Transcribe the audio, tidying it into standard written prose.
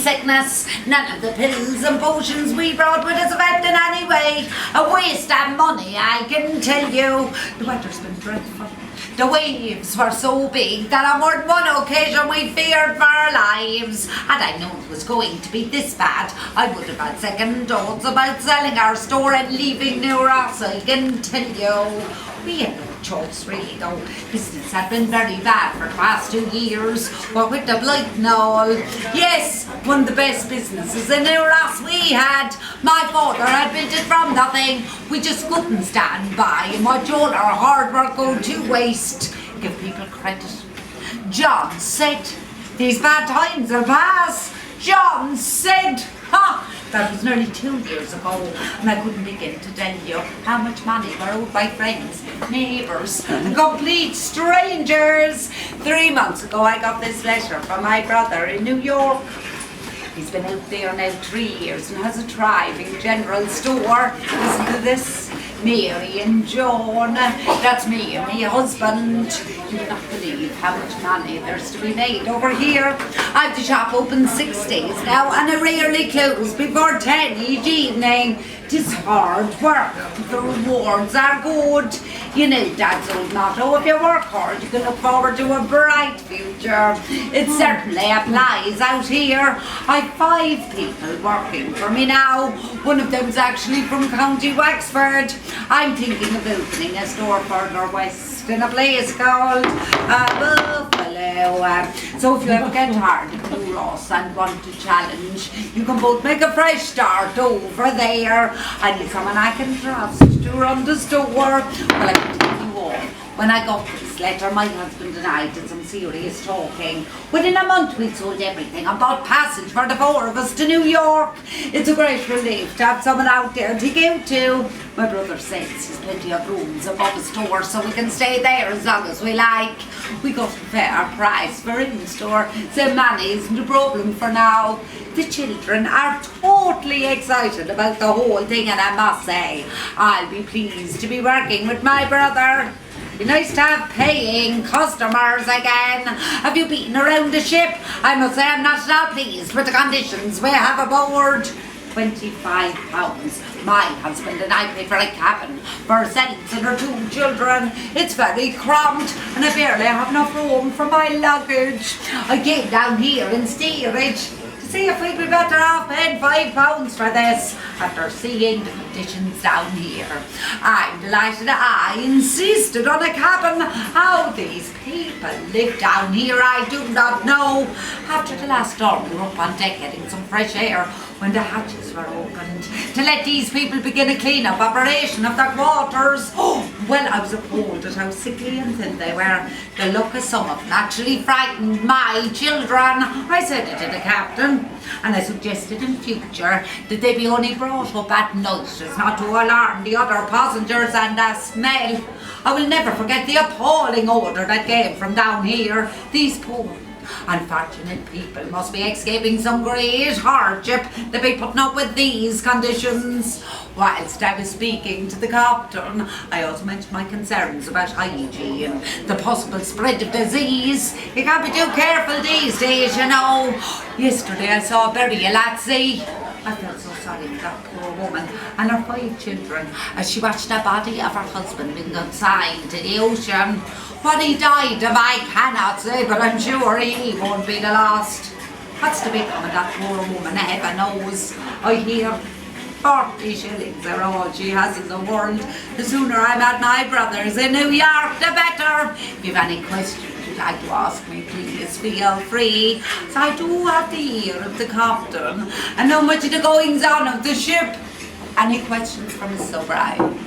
sickness. None of the pills and potions we brought with us have in any way. A waste of money, I can tell you. The weather's been dreadful. The waves were so big that on more than one occasion we feared for our lives. Had I known it was going to be this bad, I would have had second thoughts about selling our store and leaving New Ross, I can tell you. We had no choice really though. Business had been very bad for the past 2 years, what with the blight and all. Yes, one of the best businesses in New Ross we had. My father had built it from nothing. We just couldn't stand by and watch all our hard work go to waste. Give people credit. John said, these bad times will pass. John said, that was nearly 2 years ago, and I couldn't begin to tell you how much money were owed by friends, neighbours, and complete strangers. 3 months ago I got this letter from my brother in New York. He's been out there now 3 years and has a thriving general store. Listen to this. Mary and John, that's me and my husband. You will not believe how much money there's to be made over here. I've the shop open 6 days now and I rarely close before 10 each evening. 'Tis hard work, the rewards are good. You know Dad's old motto, if you work hard you can look forward to a bright future. It certainly applies out here. I've 5 people working for me now. One of them's actually from County Wexford. I'm thinking of opening a store further west in a place called Buffalo. So if you ever get tired of New Ross and want to challenge, you can both make a fresh start over there. I need someone I can trust to run the store. Well, I can tell you all. When I got this letter, my husband and I did some serious talking. Within a month we'd sold everything and bought passage for the 4 of us to New York. It's a great relief to have someone out there to go to. My brother says he's plenty of rooms above the store so we can stay there as long as we like. We got a fair price for in-store, so money isn't a problem for now. The children are totally excited about the whole thing, and I must say, I'll be pleased to be working with my brother. Be nice to have paying customers again. Have you been around the ship? I must say I'm not at all pleased with the conditions we have aboard. £25. My husband and I pay for a cabin for ourselves and our 2 children. It's very cramped and I barely have enough room for my luggage. I came down here in steerage to see if we'd be better off paying £5 for this after seeing the conditions down here. I'm delighted I insisted on a cabin. How these people live down here I do not know. After the last storm we were up on deck getting some fresh air when the hatches were opened to let these people begin a clean-up operation of their quarters. Oh, well, I was appalled at how sickly and thin they were. The look of some of them actually frightened my children. I said it to the captain, and I suggested in future that they be only brought up at night as not to alarm the other passengers and the smell. I will never forget the appalling odour that came from down here. These poor unfortunate people must be escaping some great hardship to be putting up with these conditions. Whilst I was speaking to the captain, I also mentioned my concerns about hygiene, the possible spread of disease. You can't be too careful these days, you know. Yesterday I saw a burial at sea. I felt so sorry for that poor woman and her 5 children as she watched the body of her husband being consigned to the ocean. What he died of I cannot say, but I'm sure he won't be the last. What's to become of that poor woman, heaven knows. I hear 40 shillings are all she has in the world. The sooner I'm at my brother's in New York, the better. If you've any questions you'd like to ask me, please feel free. So I do have the ear of the captain and know much of the goings on of the ship. Any questions from Mr. O'Brien?